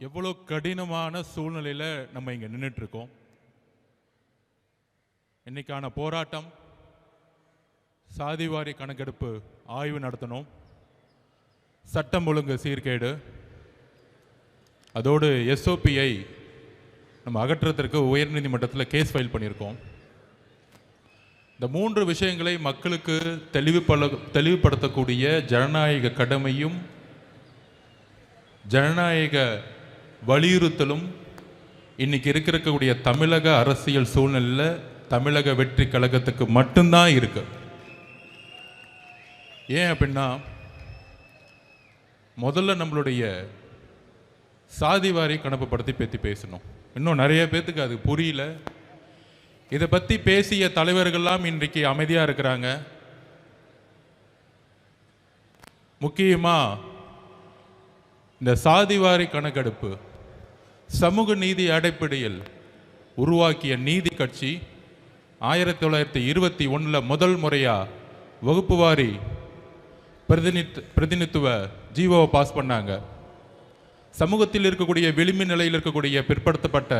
எவ்வளோ கடினமான சூழ்நிலையில் நம்ம இங்கே நின்றுட்டுருக்கோம். இன்னைக்கான போராட்டம் சாதிவாரி கணக்கெடுப்பு ஆய்வு நடத்தணும், சட்டம் ஒழுங்கு சீர்கேடு, அதோடு எஸ்ஓபிஐ நம்ம அகற்றுறதுக்கு உயர்நீதிமன்றத்தில் கேஸ் ஃபைல் பண்ணியிருக்கோம். இந்த 3 விஷயங்களை மக்களுக்கு தெளிவுபடுத்தக்கூடிய ஜனநாயக கடமையும் ஜனநாயக வலியுறுத்தலும் இன்னைக்கு இருக்கக்கூடிய தமிழக அரசியல் சூழ்நிலையில் தமிழக வெற்றி கழகத்துக்கு மட்டும்தான் இருக்கு. ஏன் அப்படின்னா, முதல்ல நம்மளுடைய சாதிவாரி கணக்கு பற்றி பேசணும். இன்னும் நிறைய பேர்த்துக்கு அது புரியல. இதை பற்றி பேசிய தலைவர்கள்லாம் இன்றைக்கு அமைதியாக இருக்கிறாங்க. முக்கியமாக இந்த சாதிவாரி கணக்கெடுப்பு சமூக நீதி அடிப்படையில் உருவாக்கிய நீதி கட்சி 1921 முதல் முறையாக வகுப்பு வாரி பிரதிநிதித்துவ ஜீவோவை பாஸ் பண்ணாங்க. சமூகத்தில் இருக்கக்கூடிய விளிம்பு நிலையில் இருக்கக்கூடிய பிற்படுத்தப்பட்ட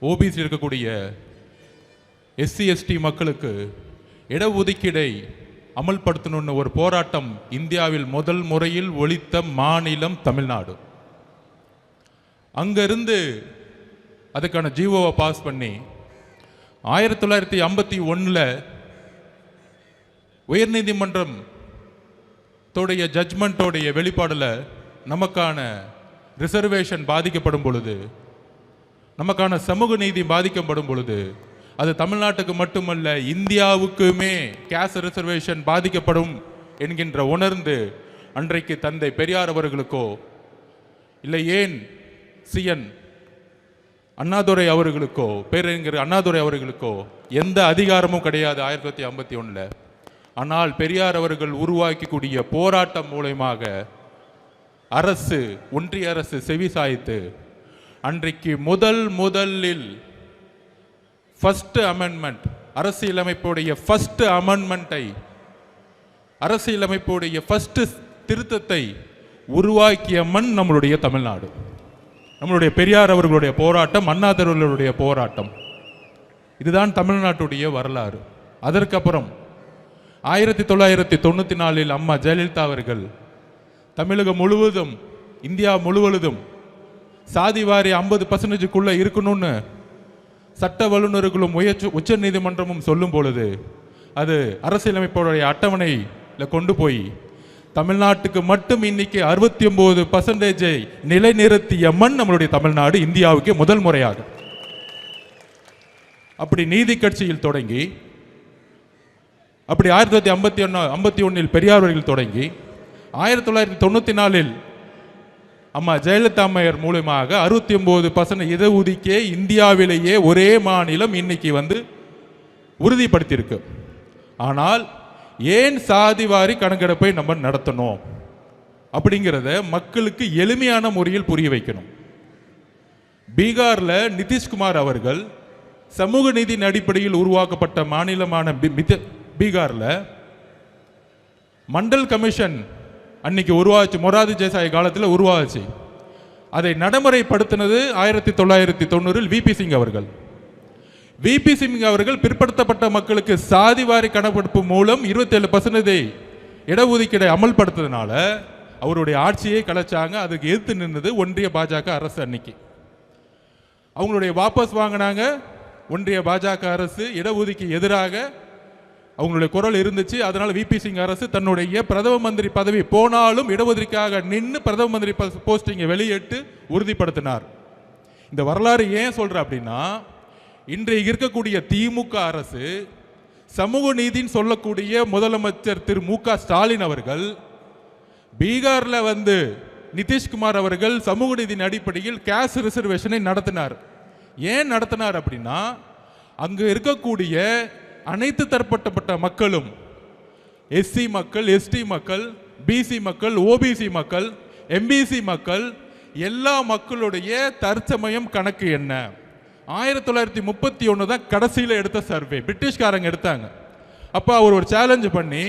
ஓபிசி இருக்கக்கூடிய எஸ்சி எஸ்டி மக்களுக்கு இடஒதுக்கீடை அமல்படுத்தணும்னு ஒரு போராட்டம் இந்தியாவில் முதல் முறையில் ஒலித்த மாநிலம் தமிழ்நாடு. அங்கிருந்து அதுக்கான ஜீவோவை பாஸ் பண்ணி 1951 உயர்நீதிமன்றம் தோடைய ஜட்ஜ்மெண்ட்டோடைய வெளிப்பாடில் நமக்கான ரிசர்வேஷன் பாதிக்கப்படும் பொழுது, நமக்கான சமூக நீதி பாதிக்கப்படும் பொழுது, அது தமிழ்நாட்டுக்கு மட்டுமல்ல இந்தியாவுக்குமே கேஸ்ட் ரிசர்வேஷன் பாதிக்கப்படும் என்கின்ற உணர்ந்து அன்றைக்கு தந்தை பெரியார் அவர்களுக்கோ இல்லை ஏன் சிஎன் அண்ணாதுரை அவர்களுக்கோ பேரறிஞர் அண்ணாதுரை அவர்களுக்கோ எந்த அதிகாரமும் கிடையாது 1951. ஆனால் பெரியார் அவர்கள் உருவாக்கக்கூடிய போராட்டம் மூலமாக அரசு, ஒன்றிய அரசு செவி சாய்த்து அன்றைக்கு முதலில் ஃபர்ஸ்ட் அமெண்ட்மெண்ட், அரசியலமைப்புடைய ஃபர்ஸ்ட் அமெண்ட்மெண்ட்டை, அரசியலமைப்புடைய ஃபர்ஸ்ட் திருத்தத்தை உருவாக்கிய மண் நம்மளுடைய தமிழ்நாடு. நம்மளுடைய பெரியார் அவர்களுடைய போராட்டம், அண்ணாதுரையுடைய போராட்டம், இதுதான் தமிழ்நாட்டுடைய வரலாறு. அதற்கப்புறம் 1994 அம்மா ஜெயலலிதா அவர்கள் தமிழகம் முழுவதும், இந்தியா முழுவதும் சாதிவாரி 50% இருக்கணும்னு சட்ட வல்லுநர்களும் உச்ச நீதிமன்றமும் சொல்லும் பொழுது அது அரசியலமைப்புடைய அட்டவணையில் கொண்டு போய் தமிழ்நாட்டுக்கு மட்டும் இன்னைக்கு 69% நிலைநிறுத்திய மண் நம்மளுடைய தமிழ்நாடு, இந்தியாவுக்கு முதல் முறையாக. அப்படி நீதி கட்சியில் தொடங்கி, அப்படி 1951 பெரியார் அவர்கள் தொடங்கி 1994 அம்மா ஜெயலலிதா அம்மையார் மூலமாக 69% இடஒதுக்கீடே இந்தியாவிலேயே ஒரே மாநிலம் இன்னைக்கு உறுதிப்படுத்தியிருக்கு. ஆனால் ஏன் சாதிவாரி கணக்கெடுப்பை நம்ம நடத்தணும் அப்படிங்கிறத மக்களுக்கு எளிமையான முறையில் புரிய வைக்கணும். பீகாரில் நிதிஷ்குமார் அவர்கள் சமூக நீதியின் அடிப்படையில் உருவாக்கப்பட்ட மாநிலமான பீகாரில் மண்டல் கமிஷன் அன்னைக்கு உருவாச்சு, மொரார்ஜி தேசாய் காலத்தில் உருவாச்சு. அதை நடைமுறைப்படுத்தினது 1990 விபி சிங் அவர்கள். விபி சிங் அவர்கள் பிற்படுத்தப்பட்ட மக்களுக்கு சாதிவாரி கணக்கெடுப்பு மூலம் 27% இடஒதுக்கீடை அமல்படுத்துறதுனால அவருடைய ஆட்சியை கலைச்சாங்க. அதுக்கு எதிர்த்து நின்றது ஒன்றிய பாஜக அரசு. அன்னைக்கு அவங்களுடைய வாபஸ் வாங்கினாங்க. ஒன்றிய பாஜக அரசு இடஒதுக்கீடு எதிராக அவங்களுடைய குரல் இருந்துச்சு. அதனால விபி சிங் அரசு தன்னுடைய பிரதம மந்திரி பதவி போனாலும் இடஒதுக்கீடாக நின்று பிரதம மந்திரி போஸ்டிங்கை வெளியிட்டு உறுதிப்படுத்தினார். இந்த வரலாறு ஏன் சொல்ற அப்படின்னா, இன்றைக்கு இருக்கக்கூடிய திமுக அரசு சமூக நீதின்னு சொல்லக்கூடிய முதலமைச்சர் திரு மு.க. ஸ்டாலின் அவர்கள் பீகார்ல நிதிஷ்குமார் அவர்கள் சமூக நீதியின் அடிப்படையில் கேஸ்ட் ரிசர்வேஷனை நடத்தினார். ஏன் நடத்தினார் அப்படின்னா, அங்கு இருக்கக்கூடிய அனைத்து தரப்பட்ட மக்களும், எஸ்சி மக்கள், எஸ்டி மக்கள், பிசி மக்கள், ஓபிசி மக்கள், எம்பிசி மக்கள், எல்லா மக்களுடைய தற்சமயம் கணக்கு என்ன 1931 தான் கடைசியில் எடுத்த சர்வே, பிரிட்டிஷ்காரங்க எடுத்தாங்க. அப்போ அவர் ஒரு சேலஞ்சு பண்ணி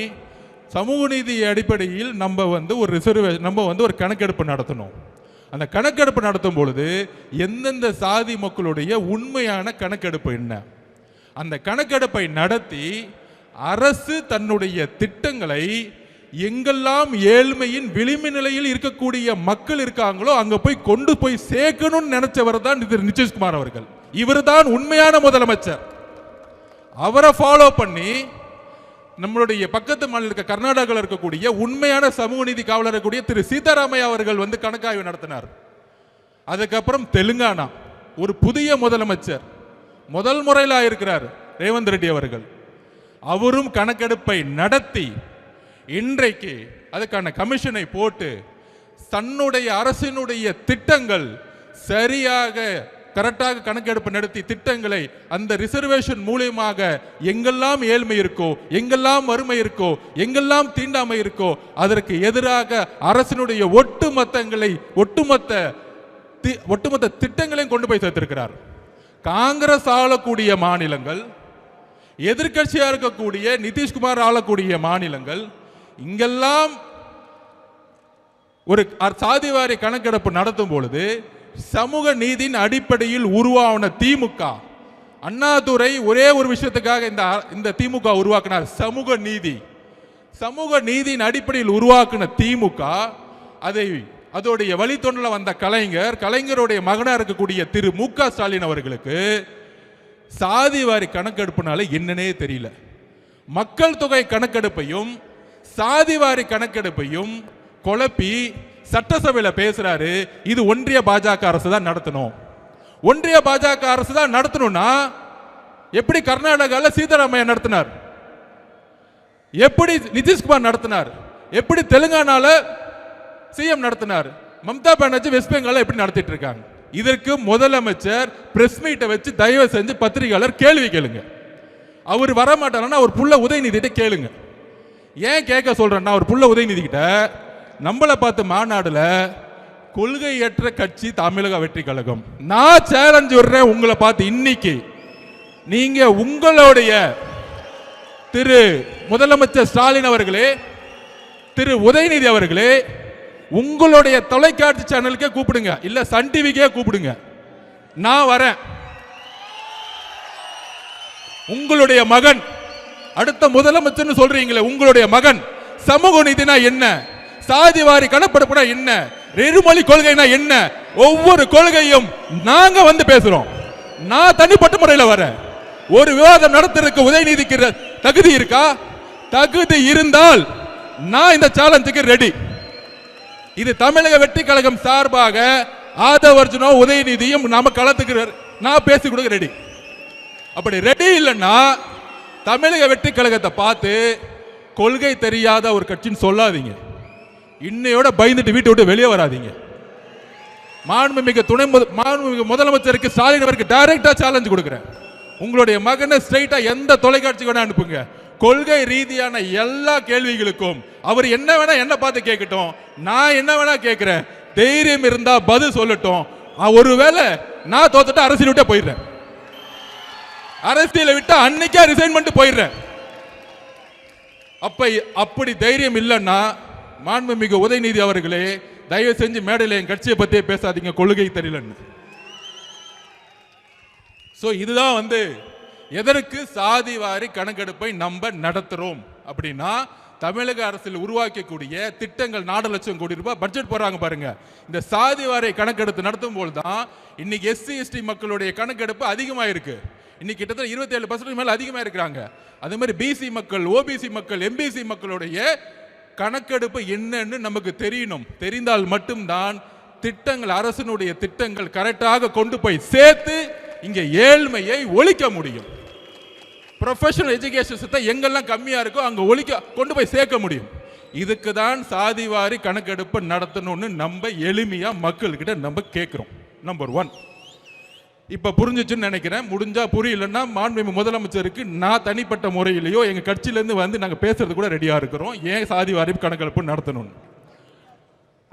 சமூக நீதி அடிப்படையில் நம்ம ஒரு ரிசர்வேஷன், நம்ம ஒரு கணக்கெடுப்பு நடத்தணும். அந்த கணக்கெடுப்பு நடத்தும் பொழுது எந்தெந்த சாதி மக்களுடைய உண்மையான கணக்கெடுப்பு என்ன, அந்த கணக்கெடுப்பை நடத்தி அரசு தன்னுடைய திட்டங்களை எங்கெல்லாம் ஏழ்மையின் விளிம்பு நிலையில் இருக்கக்கூடிய மக்கள் இருக்காங்களோ அங்க போய் கொண்டு போய் சேர்க்கணும்னு நினைச்சவர் தான் நிதிஷ்குமார் அவர்கள். இவர் தான் உண்மையான முதலமைச்சர். அவரை ஃபாலோ பண்ணி நம்மளுடைய பக்கத்து மாநில கர்நாடகாவில் இருக்கக்கூடிய உண்மையான சமூக நீதி காவலர் இருக்கக்கூடிய திரு சீதாராமையா அவர்கள் வந்து கணக்காய்வு நடத்தினார். அதுக்கப்புறம் தெலுங்கானா ஒரு புதிய முதலமைச்சர் முதல் முறையில் ஆயிருக்கிறார் ரேவந்த் ரெட்டி அவர்கள். அவரும் கணக்கெடுப்பை நடத்தி இன்றைக்கு அதுக்கான கமிஷனை போட்டு தன்னுடைய அரசினுடைய திட்டங்கள் சரியாக கரெக்டாக கணக்கெடுப்பு நடத்தி திட்டங்களை அந்த ரிசர்வேஷன் மூலியமாக எங்கெல்லாம் ஏழ்மை இருக்கோ, எங்கெல்லாம் வறுமை இருக்கோ, எங்கெல்லாம் தீண்டாமை இருக்கோ அதற்கு எதிராக அரசினுடைய ஒட்டுமொத்த திட்டங்களையும் கொண்டு போய் சேர்த்திருக்கிறார். காங்கிரஸ் ஆளக்கூடிய மாநிலங்கள், எதிர்கட்சியாக இருக்கக்கூடிய நிதிஷ்குமார் ஆளக்கூடிய மாநிலங்கள், இங்கெல்லாம் ஒரு சாதிவாரி கணக்கெடுப்பு நடத்தும் பொழுது சமூக நீதியின் அடிப்படையில் உருவான திமுக, அண்ணாதுரை ஒரே ஒரு விஷயத்துக்காக இந்த திமுக உருவாக்கினார், சமூக நீதியின் அடிப்படையில் உருவாக்கின திமுக அதோடைய வழித்தொண்டில் வந்த கலைஞருடைய மகனாக இருக்கக்கூடிய திரு மு.க. ஸ்டாலின் அவர்களுக்கு சாதிவாரி கணக்கெடுப்புனால என்னன்னே தெரியல. மக்கள் தொகை கணக்கெடுப்பையும் சாதிவாரி கணக்கெடுப்பையும் குழப்பி சட்டசபையில் பேசுறாரு. இது ஒன்றிய பாஜக அரசு தான் நடத்தணும். ஒன்றிய பாஜக அரசு தான் நடத்தணும்னா எப்படி கர்நாடகாவில் சீதாராமையா நடத்தினார், எப்படி நிதிஷ்குமார் நடத்தினார், எப்படி தெலுங்கானால சிஎம் நடத்தினார், மம்தா பானர்ஜி வெஸ்ட் பெங்கால எப்படி நடத்திட்டு இருக்காங்க. இதற்கு முதலமைச்சர் பிரஸ் மீட்டை வச்சு தயவு செஞ்சு பத்திரிகையாளர் கேள்வி கேளுங்க. அவர் வரமாட்டாருன்னா அவர் புள்ள உதயநிதிட்ட கேளுங்க. ஏன் கேட்க சொல்றேன்னா, அவர் புள்ள உதயநிதி கிட்ட நம்மளை பார்த்து மாநாடுல கொள்கையற்ற கட்சி தமிழக வெற்றி கழகம், நான் சேலஞ்ச் விடுறேன் உங்களை பார்த்து, இன்னைக்கு நீங்க உங்களுடைய திரு முதலமைச்சர் ஸ்டாலின் அவர்களே, திரு உதயநிதி அவர்களே, உங்களுடைய தொலைக்காட்சி சேனலுக்கே கூப்பிடுங்க, இல்ல சன் டிவிக்கே கூப்பிடுங்க, நான் வரேன். உங்களுடைய மகன் அடுத்த முதலமைச்சர் சொல்றீங்களே, உங்களுடைய மகன் சமூக நீதினா என்ன, சாதிவாரி கணக்கெடுப்புனா என்ன, இருமொழி கொள்கைனா என்ன, ஒவ்வொரு கொள்கையும் நாங்க வந்து பேசுறோம். நான் தனிப்பட்ட முறையில் வரேன். ஒரு விவாதம் நடத்துறதுக்கு உதயநிதிக்கு தகுதி இருக்கா? தகுதி இருந்தால் நான் இந்த சேலஞ்சுக்கு ரெடி. இது தமிழக வெற்றி கழகம் சார்பாக ஆதவர்ஜுனோ உதயநிதியும் நாம களத்துக்கு நான் பேசி கொடுக்க ரெடி. அப்படி ரெடி இல்லைன்னா தமிழக வெற்றி கழகத்தை பார்த்து கொள்கை தெரியாத ஒரு கட்சின்னு சொல்லாதீங்க. இன்னையோட பயந்துட்டு வீட்டை விட்டு வெளியே வராதீங்க. மாண்புமிகு முதலமைச்சருக்கு ஸ்டாலின் அவருக்கு டைரக்டா சேலஞ்ச் கொடுக்கிறேன். உங்களுடைய மகனை ஸ்ட்ரைட்டா எந்த தொலைக்காட்சி வேணா அனுப்புங்க. கொள்கை ரீதியான எல்லா கேள்விகளுக்கும் அவர் என்ன வேணா என்ன பார்த்து கேட்கட்டும், நான் என்ன வேணா கேட்கிறேன். தைரியம் இருந்தா பதில் சொல்லட்டும். ஒருவேளை நான் தோத்துட்டு அரசியல் விட்டு போயிடுறேன், அரசியலை விட்டு அன்னைக்கே ரிசைன் பண்ணிட்டு போயிடுறேன். அப்படி தைரியம் இல்லைன்னா மாண்புமிகு உதயநிதி அவர்களே, தயவு செஞ்சு மேடையில் என் கட்சியை பத்தியே பேசாதீங்க, கொள்கை தெரியலன்னு. இதுதான் வந்து எதற்கு சாதிவாரி கணக்கெடுப்பை நம்ம நடத்துறோம் அப்படின்னா, தமிழக அரசில் உருவாக்கக்கூடிய திட்டங்கள் 4 லட்சம் கோடி ரூபாய் பட்ஜெட் போறாங்க பாருங்க. இந்த சாதிவாரி கணக்கெடுப்பு நடத்தும் போது தான் இன்னைக்கு எஸ்சி எஸ்டி மக்களுடைய கணக்கெடுப்பு அதிகமாக இருக்கு. இன்னைக்கு கிட்டத்தட்ட 27% மேல அதிகமாக இருக்கிறாங்க. அதே மாதிரி பிசி மக்கள், ஓபிசி மக்கள், எம்பிசி மக்களுடைய கணக்கெடுப்பு என்னன்னு நமக்கு தெரியணும். தெரிந்தால் மட்டும்தான் திட்டங்கள், அரசினுடைய திட்டங்கள் கரெக்டாக கொண்டு போய் சேர்த்து இங்க ஏழ்மையை ஒழிக்க முடியும். ப்ரொஃபஷனல் எஜுகேஷன் சிஸ்டம் எங்கெல்லாம் கம்மியா இருக்கோ அங்க கொண்டு போய் சேர்க்க முடியும். இதுக்கு தான் சாதிவாரி கணக்கெடுப்பு நடத்தணும்னு நம்ம எளிமையா மக்கள்கிட்ட நம்ம கேட்கிறோம். நம்பர் 1 இப்ப புரிஞ்சிச்சுன்னு நினைக்கிறேன். முடிஞ்சா புரியலன்னா மாண்புமிகு முதலமைச்சருக்கு நான் தனிப்பட்ட முறையிலேயோ எங்க கட்சியிலேருந்து வந்து நாங்கள் பேசுறது கூட ரெடியா இருக்கிறோம். ஏன் சாதிவாரி கணக்கெடுப்பு நடத்தணும்னு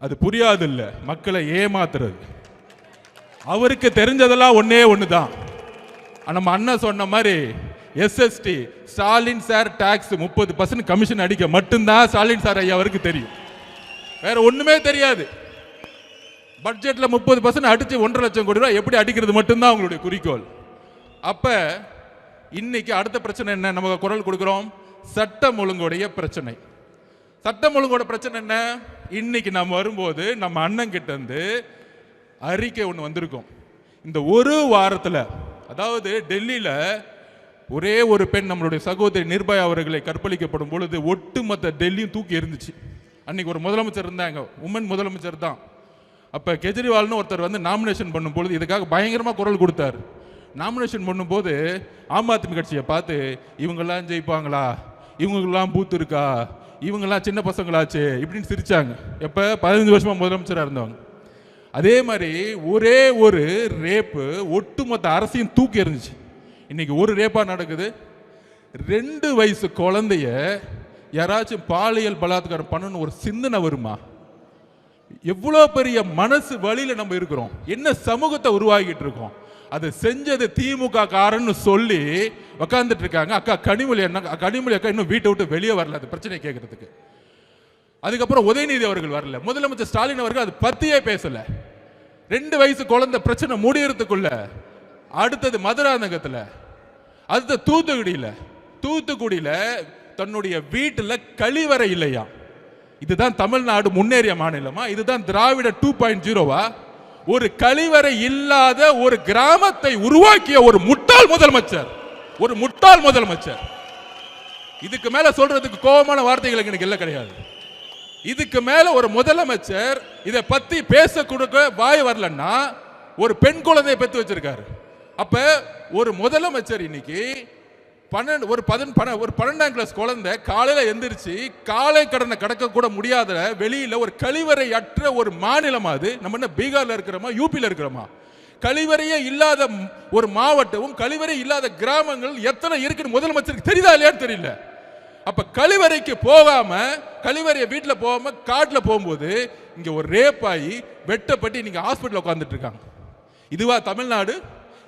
அது புரியாது இல்ல, மக்களை ஏமாத்துறது. அவருக்கு தெரிஞ்சதெல்லாம் ஒண்ணு தான். நம்ம அண்ணன் சொன்ன மாதிரி எஸ்எஸ்டி ஸ்டாலின் சார் டாக்ஸ் 30% கமிஷன் அடிக்க மட்டும்தான் ஸ்டாலின் சார் ஐயா அவருக்கு தெரியும், வேற ஒண்ணுமே தெரியாது. பட்ஜெட்ல 30% அடிச்சு 1.5 லட்சம் கோடி ரூபாய் எப்படி அடிக்கிறது மட்டும்தான் அவங்களுடைய குறிக்கோள். அப்ப இன்னைக்கு அடுத்த பிரச்சனை என்ன? நம்ம குரல் கொடுக்கிறோம், சட்டம் ஒழுங்குடைய பிரச்சனை. சட்டம் ஒழுங்கோட பிரச்சனை என்ன? இன்னைக்கு நம்ம வரும்போது நம்ம அண்ணன் கிட்ட இருந்து அறிக்கை ஒன்று வந்திருக்கும். இந்த ஒரு வாரத்தில், அதாவது டெல்லியில ஒரே ஒரு பெண் நம்மளுடைய சகோதரி நிர்பயா அவர்களை கற்பழிக்கப்படும் பொழுது ஒட்டுமொத்த டெல்லியும் தூக்கி எறிஞ்சிச்சு. அன்னைக்கு ஒரு முதலமைச்சர் இருந்தாங்க, உமன் முதலமைச்சர் தான். அப்போ கெஜ்ரிவால்னு ஒருத்தர் வந்து நாமினேஷன் பண்ணும்போது இதுக்காக பயங்கரமாக குரல் கொடுத்தார். நாமினேஷன் பண்ணும்போது ஆம் ஆத்மி கட்சியை பார்த்து இவங்கெல்லாம் ஜெயிப்பாங்களா, இவங்களுக்கெல்லாம் பூத்து இருக்கா, இவங்கெல்லாம் சின்ன பசங்களாச்சு இப்படின்னு சிரிச்சாங்க. எப்போ 15 வருஷமா முதலமைச்சராக இருந்தவங்க. அதே மாதிரி ஒரே ஒரு ரேப்பு ஒட்டுமொத்த அரசையும் தூக்கி எறிஞ்சிச்சு. இன்னைக்கு ஒரு ரேப்பா நடக்குது. 2 வயசு குழந்தைய யாராச்சும் பாலியல் பலாத்காரம் பண்ணணும் ஒரு சிந்தனை வருமா? எவ்வளோ பெரிய மனசு வழியில நம்ம இருக்கிறோம், என்ன சமூகத்தை உருவாகிட்டு இருக்கோம். அது செஞ்சது திமுக காரன்னு சொல்லி உக்காந்துட்டு இருக்காங்க. அக்கா கனிமொழி அக்கா இன்னும் வீட்டை விட்டு வெளியே வரல அது பிரச்சனை கேட்கறதுக்கு. அதுக்கப்புறம் உதயநிதி அவர்கள் வரல, முதலமைச்சர் ஸ்டாலின் அவர்கள் அது பத்தியே பேசல. 2 வயசு குழந்தை பிரச்சனை முடியறதுக்குள்ள அடுத்தது மதுராந்தகத்துல, அடுத்த தூத்துக்குடியில தன்னுடைய வீட்டுல கழிவறை இல்லையா? இதுதான் தமிழ்நாடு முன்னேறிய மாநிலமா? இதுதான் திராவிட 2.0வா? ஒரு கழிவறை இல்லாத ஒரு கிராமத்தை உருவாக்கிய ஒரு முட்டாள் முதலமைச்சர். இதுக்கு மேல சொல்றதுக்கு கோபமான வார்த்தைகள் எனக்கு இல்ல கிடையாது. இதுக்கு மேல ஒரு முதலமைச்சர் இதை பத்தி பேச கொடுக்க வாய் வரலன்னா ஒரு பெண் குழந்தையை பெற்று வச்சிருக்காரு. அப்ப ஒரு முதலமைச்சர் இன்னைக்கு 12ஆம் கிளாஸ் குழந்தை காலையில எந்திரிச்சு காலை கடனை கடக்க கூட முடியாத வெளியில ஒரு கழிவறை அற்ற ஒரு மாநிலம் அது. நம்ம என்ன பீகார்ல இருக்கிறோமா, யூபியில் இருக்கிறோமா? கழிவறையே இல்லாத ஒரு மாவட்டமும் கழிவறை இல்லாத கிராமங்கள் எத்தனை இருக்குன்னு முதலமைச்சருக்கு தெரியுதா இல்லையான்னு தெரியல. அப்ப கழிவறைக்கு போகாம, கழிவறையை வீட்டில் போகாம காட்டில் போகும்போது இங்க ஒரு ரேப் ஆகி வெட்டப்பட்டு நீங்க ஹாஸ்பிட்டல் உட்கார்ந்துட்டு இருக்காங்க. இதுவா தமிழ்நாடு?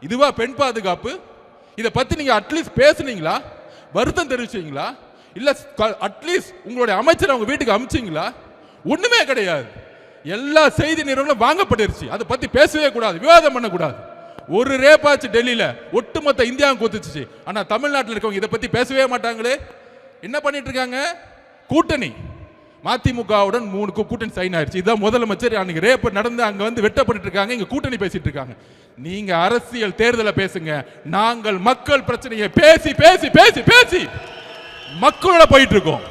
இதுவா பெண் பாதுகாப்பு? இதை பத்தி நீங்க அட்லீஸ்ட் பேசுனீங்களா? வருத்தம் தெரிவிச்சீங்களா? இல்ல அட்லீஸ்ட் உங்களுடைய அமைச்சர் அவங்க வீட்டுக்கு அனுப்பிச்சீங்களா? ஒண்ணுமே கிடையாது. எல்லா செய்தி நிறுவனம் வாங்கப்பட்டிருச்சு. அதை பத்தி பேசவே கூடாது, விவாதம் பண்ணக்கூடாது. ஒரு ரேப்பாச்சு டெல்லியில ஒட்டுமொத்த இந்தியாவுக்கு ஒத்துச்சு. ஆனா தமிழ்நாட்டில் இருக்கவங்க இதை பத்தி பேசவே மாட்டாங்களே. என்ன பண்ணிட்டு இருக்காங்க? கூட்டணி மதிமுகவுடன் 3 கூட்டணி சைன் ஆயிடுச்சு. இதுதான் முதலமைச்சர் அன்னைக்கு ரேப் நடந்து அங்க வந்து வெட்டப்பட்டு இருக்காங்க, இங்க கூட்டணி பேசிட்டு இருக்காங்க. நீங்க அரசியல் தேர்தலை பேசுங்க, நாங்கள் மக்கள் பிரச்சனையை பேசி பேசி பேசி பேசி மக்களோட போயிட்டு இருக்கோம்.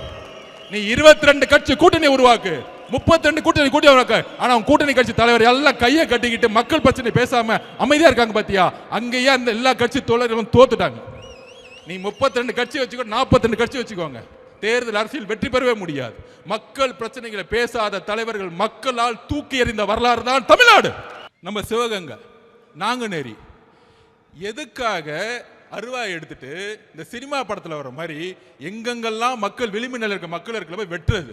நீ 22 கட்சி கூட்டணி உருவாக்கு, 32 கூட்டணி உருவாக்கு. ஆனா கூட்டணி கட்சி தலைவர் எல்லாம் கையை கட்டிக்கிட்டு மக்கள் பிரச்சனை பேசாம அமைதியா இருக்காங்க. பாத்தியா? அங்கேயே அந்த எல்லா கட்சி தோழர்களும் தோத்துட்டாங்க. நீ 32 கட்சி வச்சுக்கோ, 42 கட்சி வச்சுக்கோங்க, தேர்தல் அரசியல் வெற்றி பெறவே முடியாது. மக்கள் பிரச்சனைகளை பேசாத தலைவர்கள் மக்களால் தூக்கி எறிந்த வரலாறு தான் தமிழ்நாடு. நம்ம சிவகங்கை நாங்குநேரி எதுக்காக அருவாய் எடுத்துட்டு இந்த சினிமா படத்தில் வர மாதிரி எங்கெங்கெல்லாம் மக்கள் விளிம்பு நிலை இருக்க மக்கள் இருக்கிற போய் வெட்டுறது,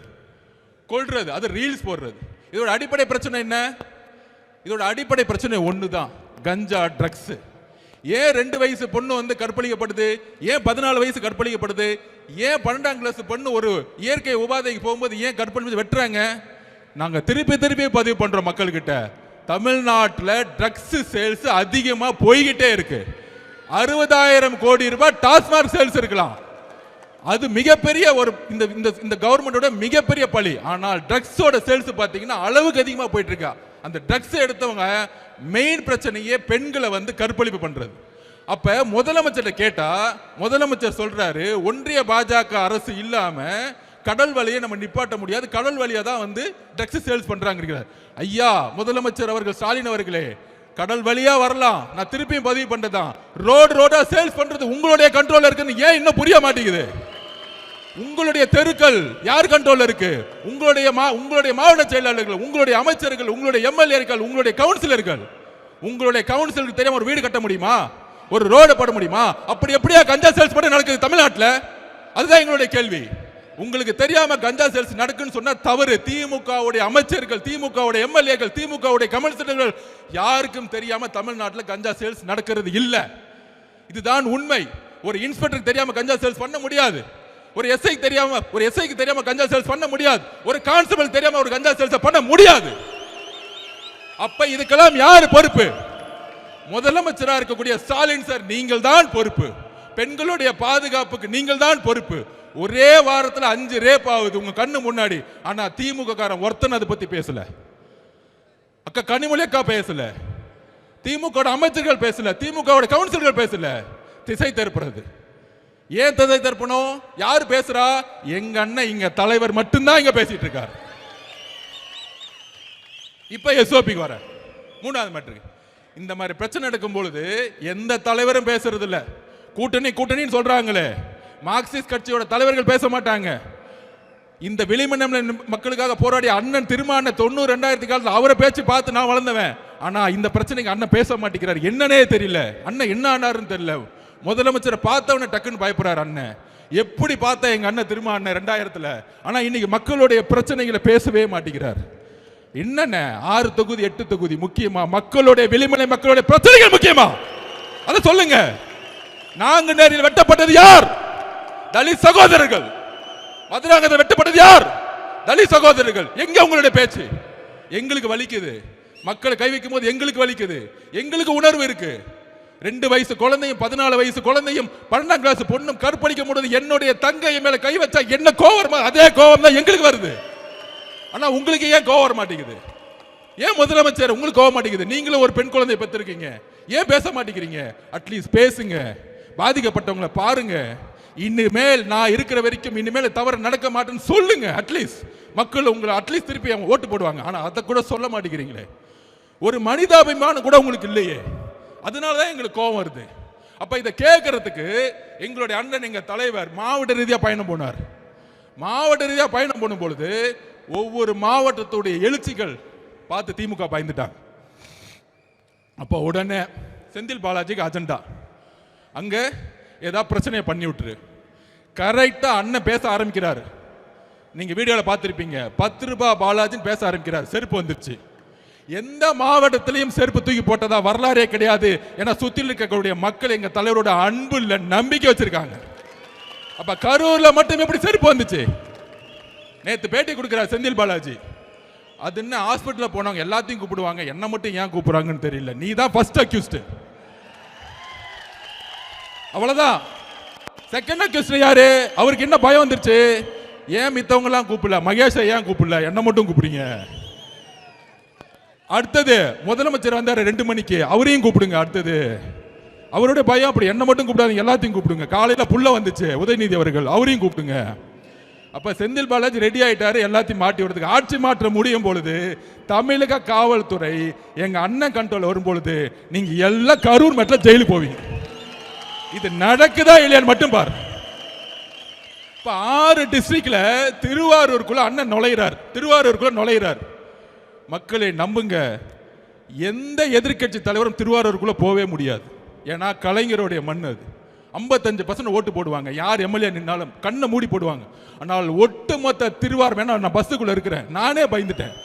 கொல்றது, அது ரீல்ஸ் போடுறது. இதோட அடிப்படை பிரச்சனை என்ன? இதோட அடிப்படை பிரச்சனை ஒண்ணுதான், கஞ்சா, ட்ரக்ஸ். ஏன் 2 வயசு பொண்ணு வந்து கற்பழிக்கப்படுது? ஏன் 14 வயசு கற்பழிக்கப்படுது? ஏன் 12ஆம் கிளாஸ் பொண்ணு ஒரு இயற்கை உபாதைக்கு போகும்போது ஏன் கற்பழிச்சு வெட்டுறாங்க? நாங்க திருப்பி பதிவு பண்றோம் மக்கள்கிட்ட. தமிழ்நாட்டில் ட்ரக்ஸ் சேல்ஸ் அதிகமா போய்கிட்டே இருக்கு. 60,000 கோடி ரூபாய் டாஸ்மாக் சேல்ஸ் இருக்கலாம். அது மிகப்பெரிய ஒரு இந்த கவர்மெண்டோட மிகப்பெரிய பழி. ஆனால் ட்ரக்ஸோட சேல்ஸ் பார்த்தீங்கன்னா அளவுக்கு அதிகமா போயிட்டு இருக்கா. அந்த ட்ரக்ஸ் எடுத்தவங்க மெயின் பிரச்சனையே பெண்களை வந்து கற்பழிப்பு பண்றது. அப்ப முதலமைச்சர் கேட்டா முதலமைச்சர் சொல்றாரு, ஒன்றிய பாஜக அரசு இல்லாம கடல் வழியை நம்ம நிப்பாட்ட முடியாது, கடல் வழியா தான் வந்து ட்ரக்ஸ் சேல்ஸ் பண்றாங்க. ஐயா முதலமைச்சர் அவர்கள் ஸ்டாலின் அவர்களே, கடல் வழியா வரலாம், நான் திருப்பியும் பதிவு பண்றதான். ரோடா சேல்ஸ் பண்றது உங்களுடைய கண்ட்ரோல் இருக்குன்னு ஏன் இன்னும் புரிய மாட்டேங்குது? உங்களுடைய தெருக்கள் யார் கண்ட்ரோல் இருக்கு? உங்களுடைய மாவட்ட செயலாளர்கள், உங்களுடைய அமைச்சர்கள், உங்களுடைய எம்எல்ஏக்கள், உங்களுடைய கவுன்சிலர்கள். உங்களுடைய கவுன்சிலருக்கு தெரியாம ஒரு வீடு கட்ட முடியுமா? ஒரு ரோடு போட முடியுமா? அப்படி எப்படியா கஞ்சா சேல்ஸ் பண்ண நடக்குது தமிழ்நாட்டில்? அதுதான் எங்களுடைய கேள்வி. உங்களுக்கு தெரியாம கஞ்சா சேல்ஸ் நடக்குன்னு சொன்னா தவறு. திமுகவுடைய அமைச்சர்கள், திமுகவுடைய எம்எல்ஏக்கள், திமுகவுடைய கவுன்சிலர்கள் யாருக்கும் தெரியாம தமிழ்நாட்டில் கஞ்சா சேல்ஸ் நடக்கிறது இல்ல. இதுதான் உண்மை. ஒரு இன்ஸ்பெக்டருக்கு தெரியாம கஞ்சா சேல்ஸ் பண்ண முடியாது. ஒரு எஸ்ஐக்கு தெரியாம கஞ்சா சேல்ஸ் பண்ண முடியாது. ஒரு கான்ஸ்டபிள் தெரியாம ஒரு கஞ்சா சேல்ஸ் பண்ண முடியாது. அப்ப இதுக்கெல்லாம் யாரு பொறுப்பு? முதலமைச்சராக இருக்கக்கூடிய ஸ்டாலின் சார், நீங்கள் தான் பொறுப்பு. பெண்களுடைய பாதுகாப்புக்கு நீங்கள் தான் பொறுப்பு. ஒரே வாரத்தில் 5 ரேப் ஆகுது உங்க கண்ணு முன்னாடி. ஆனா திமுக காரன் ஒருத்தன் அதை பத்தி பேசல. அக்கா கனிமொழி அக்கா பேசல, திமுக அமைச்சர்கள் பேசல, திமுக கவுன்சிலர்கள் பேசல. திசை திருப்புறது. ஏன் திசை திருப்பணும்? யாரு பேசுறா? எங்க அண்ணன் இங்க தலைவர் மட்டும்தான் இங்க பேசிட்டு இருக்காரு. இப்ப எஸ்ஓபிக்கு வர 3வது மேட்ருக்கு. இந்த மாதிரி பிரச்சனை எடுக்கும் பொழுது எந்த தலைவரும் பேசுறது இல்ல. கூட்டணி கூட்டணின்னு சொல்றாங்களே, மார்க்சிஸ்ட் கட்சியோட தலைவர்கள் பேச மாட்டாங்க. இந்த வெளிமண்டல மக்களுக்காக போராடிய அண்ணன் திருமான 90-2000 காலத்தில் அவரை பேச்சு பார்த்து நான் வளர்ந்தவன். ஆனா இந்த பிரச்சனைக்கு அண்ணன் பேச மாட்டேங்கிறார். என்னன்னே தெரியல. அண்ணன் என்ன ஆனாருன்னு தெரியல. முதலமைச்சரை பார்த்தவன டக்குன்னு பயப்படுறாரு அண்ணன். எப்படி பார்த்தா எங்க அண்ணன் திருமா அண்ணன் 2000-ல. ஆனா இன்னைக்கு மக்களுடைய பிரச்சனைகளை பேசவே மாட்டேங்கிறார். என்னென்ன 6 தொகுதி 8 தொகுதி முக்கியமா? மக்களுடைய வெளிமலை மக்களுடைய பிரச்சனைகள் முக்கியமா? அதை சொல்லுங்க. நாங்க நேரில் வெட்டப்பட்டது யார்? தலித் சகோதரர்கள். மதுராங்கத்தில் வெட்டப்பட்டது யார்? தலித் சகோதரர்கள். எங்க உங்களுடைய பேச்சு? எங்களுக்கு வலிக்குது. மக்களை கை வைக்கும் போது எங்களுக்கு வலிக்குது. எங்களுக்கு உணர்வு இருக்கு. 2 வயசு குழந்தையும் 14 வயசு குழந்தையும் 12ஆம் கிளாஸ் பொண்ணும் கற்பழிக்கும் பொழுது என்னுடைய தங்கை மேல கை வச்சா என்ன கோவம்? அதே கோவம் தான் எங்களுக்கு வருது. ஆனா உங்களுக்கு ஏன் கோவம் வர மாட்டேங்குது? ஏன் முதலமைச்சர் உங்களுக்கு கோவம் மாட்டேங்குது? நீங்களும் ஒரு பெண் குழந்தை பெற்றிருக்கீங்க, ஏன் பேச மாட்டேங்கிறீங்க? அட்லீஸ்ட் பேசுங்க, பாதிக்கப்பட்டவங்களை பாருங்க. இனிமேல் நான் இருக்கிற வரைக்கும் இனிமேல் தவறு நடக்க மாட்டேன்னு சொல்லுங்க. அட்லீஸ்ட் மக்கள் உங்களை அட்லீஸ்ட் திருப்பி அவங்க ஓட்டு போடுவாங்க. ஆனா அதை கூட சொல்ல மாட்டேங்கிறீங்களே. ஒரு மனிதாபிமானம் கூட உங்களுக்கு இல்லையே. அதனாலதான் எங்களுக்கு கோபம் வருது. அப்ப இதை கேட்கறதுக்கு எங்களுடைய அண்ணன் எங்க தலைவர் மாவட்ட ரீதியா பயணம் போனார். மாவட்ட ரீதியா பயணம் போடும் பொழுது ஒவ்வொரு மாவட்டத்துடைய எழுச்சிகள் பார்த்து திமுக பயந்துட்டாங்க. அப்போ உடனே செந்தில் பாலாஜிக்கு அஜெண்டா, அங்க ஏதாவது பிரச்சனையை பண்ணி விட்டுரு. கரெக்டா அண்ணன் பேச ஆரம்பிக்கிறாரு. நீங்க வீடியோல பார்த்திருப்பீங்க. 10 ரூபாய் பாலாஜின்னு பேச ஆரம்பிக்கிறார். செருப்பு வந்துருச்சு. எந்த மாவட்டத்திலையும் செருப்பு தூக்கி போட்டதா வரலாறே கிடையாது. ஏன்னா சுத்தியில் இருக்கக்கூடிய மக்கள் எங்க தலைவரோட அன்பு இல்ல நம்பிக்கை வச்சிருக்காங்க. அப்ப கரூர்ல மட்டும் எப்படி செருப்பு வந்துச்சு? நேத்து பேட்டி கொடுக்கிறார் செந்தில் பாலாஜி. அது என்ன ஹாஸ்பிட்டல் போனவங்க எல்லாத்தையும் கூப்பிடுவாங்க, என்ன மட்டும் ஏன் கூப்பிடுறாங்கன்னு தெரியல. நீ தான் ஃபர்ஸ்ட் அக்யூஸ்ட். அவ்வளவுதான். செகண்ட் அக்யூஸ்ட் யாரு? அவருக்கு என்ன பயம் வந்துருச்சு? ஏன் மித்தவங்க எல்லாம் கூப்பிடல, மகேஷை ஏன் கூப்பிடல, என்ன மட்டும் கூப்பிடுங்க. அடுத்தது முதலமைச்சர் வந்தாரு 2 மணிக்கு, அவரையும் கூப்பிடுங்க. அடுத்தது அவருடைய பயம் அப்படி, என்ன மட்டும் கூப்பிடாதீங்க, எல்லாத்தையும் கூப்பிடுங்க. காலையில புள்ள வந்துச்சு உதயநிதி அவர்கள், அவரையும் கூப்பிடுங்க. அப்ப செந்தில் பாலாஜி ரெடி ஆயிட்டாரு எல்லாத்தையும் மாட்டி விடுறதுக்கு. ஆட்சி மாற்ற முடியும் பொழுது தமிழக காவல்துறை எங்க அண்ணன் கண்ட்ரோல் வரும் பொழுது நீங்க எல்லாம் கரூர் மட்டும் ஜெயிலுக்கு போவீங்க. இது நடக்குதா இல்லையான்னு மட்டும் பாரு. இப்ப 6 டிஸ்ட்ரிக்ட்ல திருவாரூருக்குள்ள அண்ணன் நுழைகிறார். மக்களை நம்புங்க, எந்த எதிர்கட்சி தலைவரும் திருவாரூருக்குள்ள போவே முடியாது. ஏன்னா கலைஞருடைய மண் அது. 55% ஓட்டு போடுவாங்க. யார் எம்எல்ஏ நின்னாலும் கண்ணை மூடி போடுவாங்க. ஆனால் ஒட்டுமொத்த திருவாரூர், நான் பஸ்ஸுக்குள்ள இருக்கிறேன், நானே பயந்துட்டேன்.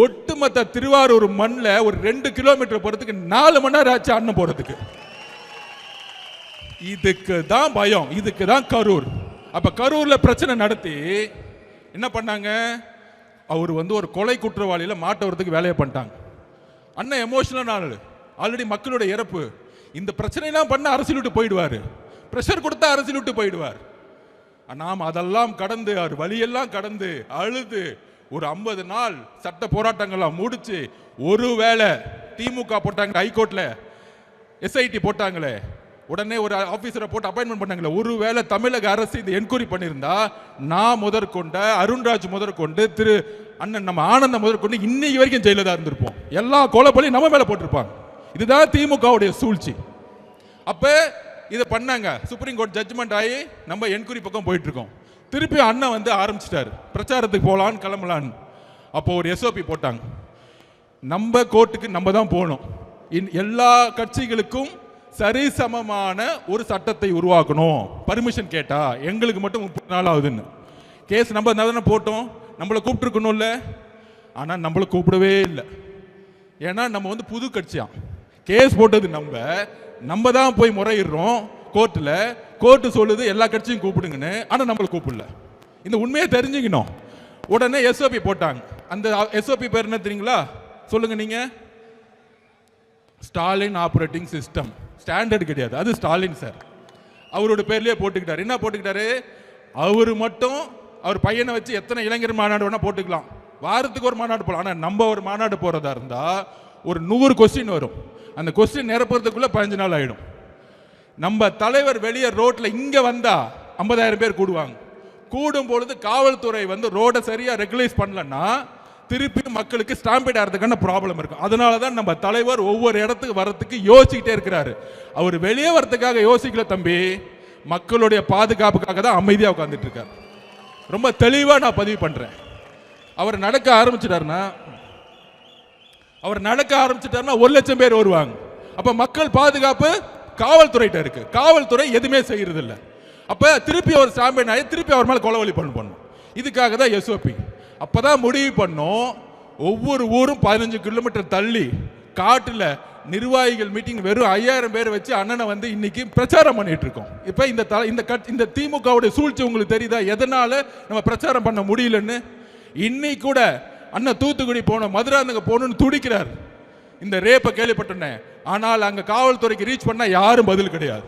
ஒட்டுமொத்த திருவாரூர் மண்ணில் ஒரு 2 கிலோமீட்டர் போறதுக்கு 4 மணி நேரம் ஆச்சு அண்ணன் போறதுக்கு. இதுக்கு தான் பயம், இதுக்கு தான் கரூர். அப்ப கரூர்ல பிரச்சனை நடத்தி என்ன பண்ணாங்க? அவர் ஒரு கொலை குற்றவாளியில மாட்டவரதுக்கு வேலையை பண்ணிட்டாங்க. அண்ணன் எமோஷனல் ஆளு, ஆல்ரெடி மக்களுடைய இறப்பு. இந்த பிரச்சனைலாம் பண்ண அரசியல் விட்டு போயிடுவாரு, பிரஷர் கொடுத்தா அரசியல் விட்டு போயிடுவார். நாம் அதெல்லாம் கடந்து, அவர் வழியெல்லாம் கடந்து அழுது ஒரு 50 நாள் சட்ட போராட்டங்கள்லாம் முடிச்சு, ஒருவேளை திமுக போட்டாங்க ஹைகோர்ட்ல எஸ்ஐடி போட்டாங்களே, உடனே ஒரு ஆபீசரை போட்டு அப்பாயின்மெண்ட் பண்ணாங்களே, ஒருவேளை தமிழக அரசு இந்த என்கொயரி பண்ணியிருந்தா நான் முதற்கொண்ட அருண்ராஜ் முதற்கொண்டு திரு அண்ணன் நம்ம ஆனந்தம் முதற்கொண்டு இன்னைக்கு வரைக்கும் ஜெயில தான் இருந்திருப்போம். எல்லா கொலைப்பழியும் நம்ம மேல போட்டிருப்பாங்க. இதுதான் திமுகவுடைய சூழ்ச்சி. அப்ப இதை பண்ணாங்க. சுப்ரீம் கோர்ட் ஜட்ஜ்மெண்ட் ஆகி நம்ம என்கொயரி பக்கம் போயிட்டு இருக்கோம். திருப்பி அண்ணன் ஆரம்பிச்சிட்டாரு பிரச்சாரத்துக்கு போலான்னு கிளம்பலான்னு. அப்போ ஒரு எஸ்ஓபி போட்டாங்க. நம்ம கோர்ட்டுக்கு நம்ம தான் போகணும். எல்லா கட்சிகளுக்கும் சரிசமமான ஒரு சட்டத்தை உருவாக்கணும். பர்மிஷன் கேட்டா எங்களுக்கு மட்டும் 30 நாள் ஆகுதுன்னு. கேஸ் நம்ம தானே போட்டோம், நம்மளை கூப்பிட்டுருக்கணும்ல. ஆனால் நம்மளை கூப்பிடவே இல்லை. ஏன்னா நம்ம புது கட்சியா, கேஸ் போட்டது நம்ம தான் போய் முறையிடுறோம் கோர்ட்டில். கோர்ட்டு சொல்லுது எல்லா கட்சியும் கூப்பிடுங்கன்னு, ஆனால் நம்மளை கூப்பிடல. இந்த உண்மையை தெரிஞ்சுக்கணும். உடனே எஸ்ஓபி போட்டாங்க. அந்த எஸ்ஓபி பேர் என்ன தெரியுங்களா? சொல்லுங்க நீங்க. ஸ்டாலின் ஆப்ரேட்டிங் சிஸ்டம், ஸ்டாண்டர்ட் கிடையாது, அது ஸ்டாலின் சார் அவரோட பேர்லயே போட்டுக்கிட்டாரு. என்ன போட்டுக்கிட்டாரு, அவர் மட்டும் அவர் பையனை வச்சு எத்தனை இளைஞர் மாநாடு வேணா போட்டுக்கலாம், வாரத்துக்கு ஒரு மாநாடு போகலாம். ஆனால் நம்ம ஒரு மாநாடு போகிறதா இருந்தால் ஒரு 100 கொஸ்டின் வரும், அந்த கொஸ்டின் நிரப்புறதுக்குள்ளே 15 நாள் ஆகிடும். நம்ம தலைவர் வெளியே ரோட்டில் இங்கே வந்தால் 50,000 பேர் கூடுவாங்க. கூடும் பொழுது காவல்துறை வந்து ரோடை சரியாக ரெகுலைஸ் பண்ணலன்னா திருப்பி மக்களுக்கு ஸ்டாம்பேட் ஆகிறதுக்கான ப்ராப்ளம் இருக்கும். அதனால தான் நம்ம தலைவர் ஒவ்வொரு இடத்துக்கு வரத்துக்கு யோசிச்சுக்கிட்டே இருக்கிறாரு. அவர் வெளியே வரத்துக்காக யோசிக்கல தம்பி, மக்களுடைய பாதுகாப்புக்காக தான் அமைதியாக உட்காந்துட்டு இருக்காரு. ரொம்ப தெளிவாக நான் பதிவு பண்ணுறேன். அவர் நடக்க ஆரம்பிச்சிட்டாருன்னா 1 லட்சம் பேர் வருவாங்க. அப்போ மக்கள் பாதுகாப்பு காவல்துறைகிட்ட இருக்கு, காவல்துறை எதுவுமே செய்யறது இல்லை. அப்போ திருப்பி அவர் ஸ்டாம்பேட் ஆகி திருப்பி அவர் மேலே கொலவழி பண்ணும். இதுக்காக தான் எஸ்ஓபி. அப்பதான் முடிவு பண்ணோம், ஒவ்வொரு ஊரும் 15 கிலோமீட்டர் தள்ளி காட்டில் நிர்வாகிகள் மீட்டிங் வெறும் 5000 பேர் வச்சு அண்ணனை வந்து இன்னைக்கு பிரச்சாரம் பண்ணிட்டு இருக்கோம். இப்போ இந்த திமுகவுடைய சூழ்ச்சி உங்களுக்கு தெரியுதா, எதனால நம்ம பிரச்சாரம் பண்ண முடியலன்னு? இன்னைக்கு கூட அண்ணன் தூத்துக்குடி போனோம், மதுராந்தக போகணும்னு துடிக்கிறார். இந்த ரேப்பை கேள்விப்பட்டேன், ஆனால் அங்கே காவல்துறைக்கு ரீச் பண்ண யாரும் பதில் கிடையாது.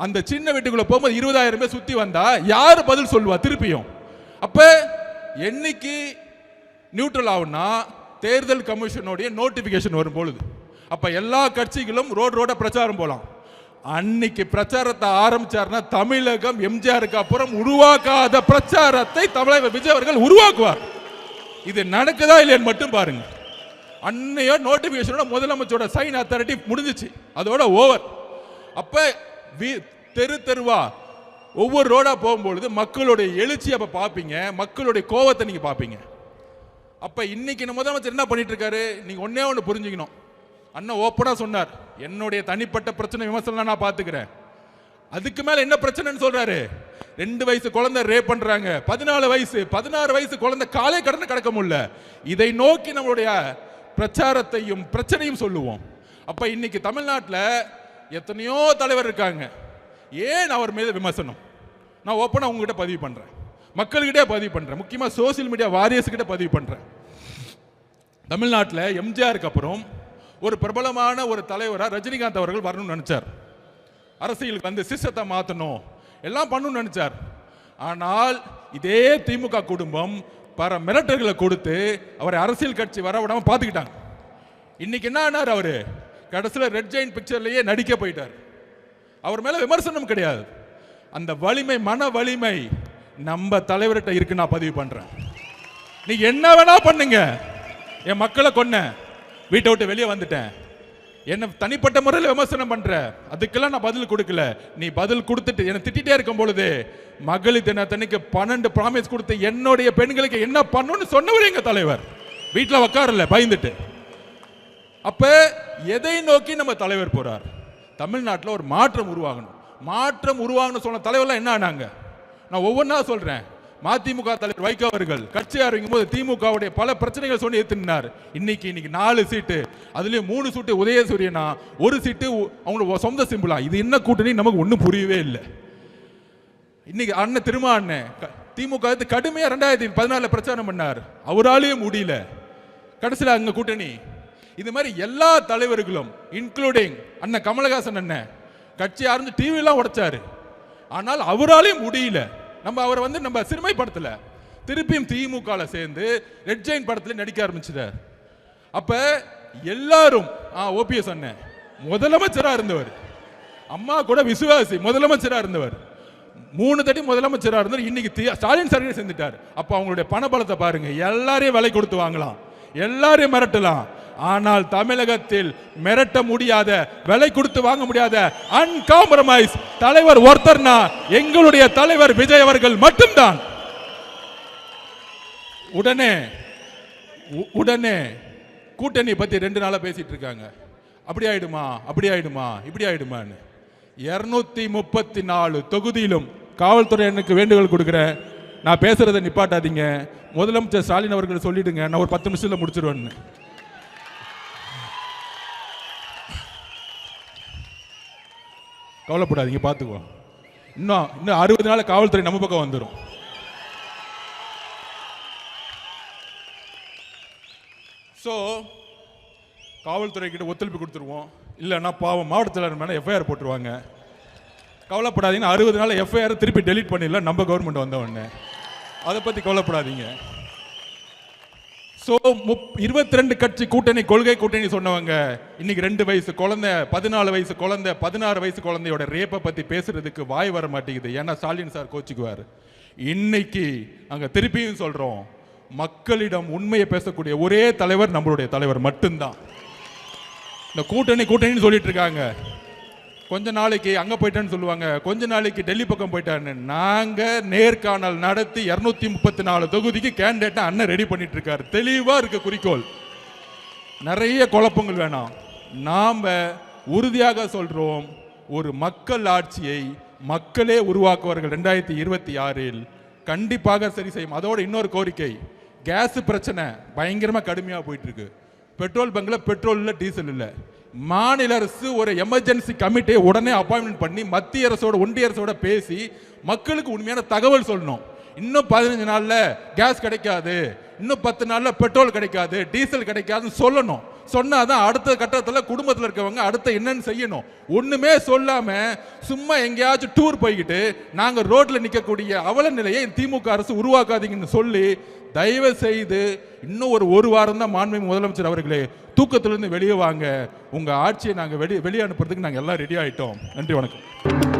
அந்த சின்ன வீட்டுக்குள்ள போகும்போது 20,000 பேர் சுற்றி வந்தா யாரு பதில் சொல்லுவா திருப்பியும்? அப்ப என்னைக்கு நியூட்ரல் ஆகும்னா தேர்தல் கமிஷனுடைய நோட்டிபிகேஷன் வரும் பொழுது. அப்ப எல்லா கட்சிகளும் ரோட பிரச்சாரம் போலாம். அன்னைக்கு பிரச்சாரத்தை ஆரம்பிச்சார்னா தமிழகம் எம்ஜிஆருக்கு அப்புறம் உருவாக்காத பிரச்சாரத்தை தமிழக விஜய் அவர்கள் உருவாக்குவார். இது நடக்குதா இல்லைன்னு மட்டும் பாருங்க. அன்னைய நோட்டிபிகேஷனோட முதலமைச்சரோட சைன் அத்தாரிட்டி முடிஞ்சிச்சு, அதோட ஓவர். அப்ப தெருவா ஒவ்வொரு ரோடா போகும்பொழுது மக்களுடைய எழுச்சி அப்ப பாப்பீங்க, மக்களுடைய கோவத்தை நீங்க பாப்பீங்க. அப்ப இன்னைக்கு முதலமைச்சர் என்ன பண்ணிட்டு இருக்காரு, நீங்க ஒண்ணு புரிஞ்சுக்கணும். அண்ணன் ஓப்பனா சொன்னார், என்னுடைய தனிப்பட்ட பிரச்சனை விமர்சனம் நான் பாத்துக்கிறேன். அதுக்கு மேல என்ன பிரச்சனைன்னு சொல்றாரு. 2 வயசு குழந்தை ரேப் பண்றாங்க, 14 வயசு 16 வயசு குழந்தை காலை கடந்து கடக்க முடியல. இதை நோக்கி நம்மளுடைய பிரச்சாரத்தையும் பிரச்சனையும் சொல்லுவோம். அப்ப இன்னைக்கு தமிழ்நாட்டில் எத்தனையோ தலைவர் இருக்காங்க, ஏன் அவர் மீது விமர்சனம்? நான் ஓப்பனா உங்ககிட்ட பதிவு பண்றேன், மக்கள்கிட்ட பதிவு பண்றேன், முக்கியமா சோசியல் மீடியா வாரியர்ஸ் கிட்ட பதிவு பண்றேன். தமிழ்நாட்டில் எம்ஜிஆருக்கு அப்புறம் ஒரு பிரபலமான ஒரு தலைவராக ரஜினிகாந்த் அவர்கள் வரணும்னு நினைச்சார். அரசியலுக்கு வந்து சிஸ்டத்தை மாற்றணும் எல்லாம் பண்ணணும்னு நினைச்சார். ஆனால் இதே திமுக குடும்பம் பல மிரட்டல்களை கொடுத்து அவரை அரசியல் கட்சி வர விடாம பார்த்துக்கிட்டாங்க. இன்னைக்கு என்ன ஆனார், அவரு கடைசியில் ரெட் ஜெயின்ட் பிக்சர்லயே நடிக்க போயிட்டார். அவர் மேல விமர்சனம் கிடையாது, அந்த வலிமை, மன வலிமை நம்ம தலைவர்கிட்ட இருக்கு. நான் பதிவு பண்றேன், நீங்க என்ன வேணா பண்ணுங்க, என் மக்களை கொன்ன, வீட்டை விட்டு வெளியே வந்துட்டேன், என்ன தனிப்பட்ட முறையில் விமர்சனம் பண்ற, அதுக்கெல்லாம் நான் பதில் கொடுக்கல. நீ பதில் கொடுத்துட்டு என்ன திட்டிட்டே இருக்கும் பொழுது மகளிர் தினத்தன்னைக்கு 12 ப்ராமிஸ் கொடுத்து என்னுடைய பெண்களுக்கு என்ன பண்ணணும்னு சொன்னவர் எங்க தலைவர். வீட்டில் உட்காரல பயந்துட்டு. அப்ப எதை நோக்கி நம்ம தலைவர் போறார்? தமிழ்நாட்டில் ஒரு மாற்றம் உருவாகணும். மாற்றம் உருவாகணும் சொன்ன தலைவர்லாம் என்ன ஆனாங்க? நான் ஒவ்வொன்றா சொல்றேன். மதிமுக தலைவர் வைகோ அவர்கள் கட்சி ஆரம்பிக்கும் போது திமுகவுடைய பல பிரச்சனைகள் சொல்லி எடுத்துனார். இன்னைக்கு 4 சீட்டு, அதுலயும் 3 சீட்டு உதயசூரியனா, 1 சீட்டு அவங்களோட சொந்த சிம்பிளா. இது என்ன கூட்டணி நமக்கு ஒன்றும் புரியவே இல்லை. இன்னைக்கு அண்ணன் திருமா அண்ணன் திமுக கடுமையா 2014 பிரச்சாரம் பண்ணார், அவராலேயே முடியல, கடைசியில் அங்க கூட்டணி. இது மாதிரி எல்லா தலைவர்களும் இன்க்ளூடிங் அண்ணன் கமலஹாசன் அண்ணன் கட்சி ஆரம்பிச்சு டிவி எல்லாம் உடைச்சாரு, ஆனால் அவராலேயும் முடியல. நம்ம அவரை நம்ம சிறுமைப்படுத்தல, திருப்பியும் திமுக சேர்ந்து ரெட் ஜெயின் படத்துல நடிக்க ஆரம்பிச்சார். அப்ப எல்லாரும் ஓபிஎஸ் அண்ணன் முதலமைச்சரா இருந்தவர், அம்மா கூட விசுவாசி முதலமைச்சரா இருந்தவர், 3 தட்டி முதலமைச்சரா இருந்தவர், இன்னைக்கு ஸ்டாலின் சர்வீஸ் செஞ்சுட்டார். அப்ப அவங்களுடைய பணபலத்தை பாருங்க. எல்லாரையும் விலை கொடுத்து வாங்கலாம், எல்லாரையும் மிரட்டலாம், ஆனால் தமிழகத்தில் மிரட்ட முடியாத, விலை கொடுத்து வாங்க முடியாத அன்காம்ப்ரமைஸ் தலைவர் ஒருத்தர்னா எங்களுடைய தலைவர் விஜய் அவர்கள் மட்டும்தான். உடனே கூட்டணி பத்தி 2 நாளா பேசிட்டு இருக்காங்க. அப்படி ஆயிடுமா, அப்படி ஆயிடுமா, இப்படி ஆயிடுமான்னு. 234 தொகுதியிலும் காவல்துறை எனக்கு வேண்டுகோள் கொடுக்கிறேன், நான் பேசுறதை நிப்பாட்டாதீங்க. முதலமைச்சர் ஸ்டாலின் அவர்கள் சொல்லிடுங்க, நான் ஒரு 10 நிமிஷத்துல முடிச்சிருவேன்னு. கவலைப்படாதீங்க, பார்த்துக்குவோம். இன்னும் 60 நாள் காவல்துறை நம்ம பக்கம் வந்துடும். ஸோ காவல்துறை கிட்ட ஒத்துழைப்பு கொடுத்துருவோம். இல்லைன்னா பாவம் மாவட்ட செயலாளர் மேலே எஃப்ஐஆர் போட்டுருவாங்க. கவலைப்படாதீங்க, 60 நாள் எஃப்ஐஆர் திருப்பி டெலீட் பண்ணிடலாம் நம்ம கவர்மெண்ட் வந்த உடனே. அதை பற்றி கவலைப்படாதீங்க. ஸோ 22 கட்சி கூட்டணி, கொள்கை கூட்டணி சொன்னவங்க இன்னைக்கு 2 வயசு குழந்தை, 14 வயசு குழந்தை, 16 வயசு குழந்தையோட ரேப்பை பற்றி பேசுறதுக்கு வாய் வர மாட்டேங்குது. ஏன்னா ஸ்டாலின் சார் கோச்சிக்குவார். இன்னைக்கு நாங்கள் திருப்பியும் சொல்கிறோம், மக்களிடம் உண்மையை பேசக்கூடிய ஒரே தலைவர் நம்மளுடைய தலைவர் மட்டும்தான். இந்த கூட்டணின்னு சொல்லிட்டு இருக்காங்க. கொஞ்ச நாளைக்கு அங்கே போயிட்டேன்னு சொல்லுவாங்க, கொஞ்ச நாளைக்கு டெல்லி பக்கம் போயிட்டான்னு. நாங்கள் நேர்காணல் நடத்தி 234 தொகுதிக்கு கேண்டிடேட்டை அண்ணன் ரெடி பண்ணிட்டு இருக்காரு. தெளிவாக இருக்க குறிக்கோள், நிறைய குழப்பங்கள் வேணாம். நாம் உறுதியாக சொல்கிறோம், ஒரு மக்கள் ஆட்சியை மக்களே உருவாக்குவார்கள் 2026 கண்டிப்பாக சரி செய்யும். அதோட இன்னொரு கோரிக்கை, கேஸ் பிரச்சனை பயங்கரமாக கடுமையாக போயிட்டு இருக்கு. பெட்ரோல் பங்கில் பெட்ரோல் இல்லை, டீசல் இல்லை. மாநில அரசு ஒரு எமர்ஜென்சி கமிட்டியை உடனே அப்பாயின்மெண்ட் பண்ணி மத்திய அரசோட ஒன்றிய அரசோட பேசி மக்களுக்கு உண்மையான தகவல் சொல்லணும். இன்னும் 15 நாளில் கேஸ் கிடைக்காது, இன்னும் 10 நாளில் பெட்ரோல் கிடைக்காது, டீசல் கிடைக்காதுன்னு சொல்லணும். சொன்னாதான் அடுத்த கட்டத்தில் குடும்பத்தில் இருக்கவங்க அடுத்த என்னன்னு செய்யணும். ஒண்ணுமே சொல்லாம சும்மா எங்கேயாச்சும் டூர் போய்கிட்டு நாங்க ரோட்ல நிற்கக்கூடிய அவல நிலையை திமுக அரசு உருவாக்காதீங்கன்னு சொல்லி, தயவு செய்து இன்னும் ஒரு வாரம் தான் மாண்புமிகு முதலமைச்சர் அவர்களே, தூக்கத்திலிருந்து வெளியே வாங்க. உங்க ஆட்சியை நாங்கள் வெளியே அனுப்புறதுக்கு நாங்கள் எல்லாம் ரெடி ஆயிட்டோம். நன்றி, வணக்கம்.